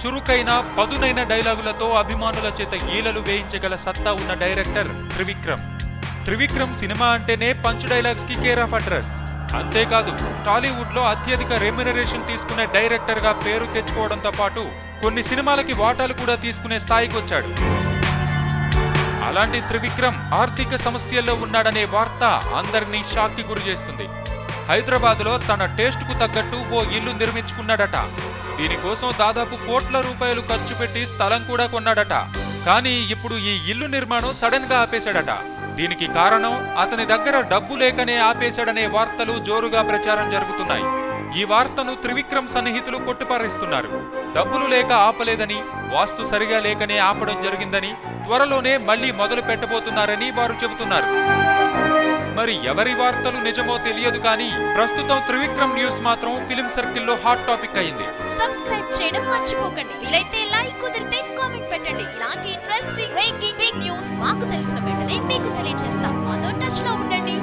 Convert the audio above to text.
చురుకైన పదునైన డైలాగులతో అభిమానుల చేత ఈలలు వేయించగల సత్తా ఉన్న డైరెక్టర్ త్రివిక్రమ్. త్రివిక్రమ్ సినిమా అంటేనే పంచ్ డైలాగ్స్ కి కేర్ ఆఫ్ అడ్రస్. అంతేకాదు టాలీవుడ్ లో అత్యధిక రెమ్యునరేషన్ తీసుకునే డైరెక్టర్ గా పేరు తెచ్చుకోవడంతో పాటు కొన్ని సినిమాలకి వాటాలు కూడా తీసుకునే స్థాయికి వచ్చాడు. అలాంటి త్రివిక్రమ్ ఆర్థిక సమస్యల్లో ఉన్నాడనే వార్త అందరినీ షాక్ కి గురి చేస్తుంది. హైదరాబాద్ లో తన టేస్ట్ కు తగ్గట్టు ఓ ఇల్లు నిర్మించుకున్నాడట. దీనికోసం దాదాపు కోట్ల రూపాయలు ఖర్చు పెట్టి స్థలం కూడా కొన్నాడట. కానీ ఇప్పుడు ఈ ఇల్లు నిర్మాణం సడన్ గా ఆపేశాడట. దీనికి కారణం అతని దగ్గర డబ్బు లేకనే ఆపేశాడనే వార్తలు జోరుగా ప్రచారం జరుగుతున్నాయి. ఈ వార్తను త్రివిక్రమ్ సన్నిహితులు కొట్టిపారేస్తున్నారు. డబ్బులు లేక ఆపలేదని, వాస్తు సరిగా లేకనే ఆపడం జరిగిందని, త్వరలోనే మళ్లీ మొదలు పెట్టబోతున్నారని వారు చెబుతున్నారు. మరి ఎవరి వార్తలు నిజమో తెలియదు కానీ ప్రస్తుతం త్రివిక్రమ్ న్యూస్ మాత్రం ఫిలిం సర్కిల్లో హాట్ టాపిక్ అయింది. సబ్స్క్రైబ్ చేయడం మర్చిపోకండి. వీలైతే లైక్, కుదిరితే కామెంట్ పెట్టండి. ఇలాంటి ఇంట్రెస్టింగ్ బ్రేకింగ్ బిగ్ న్యూస్ మాకు తెలిసిన వెంటనే మీకు తెలియజేస్తాం. మాతో టచ్ లో ఉండండి.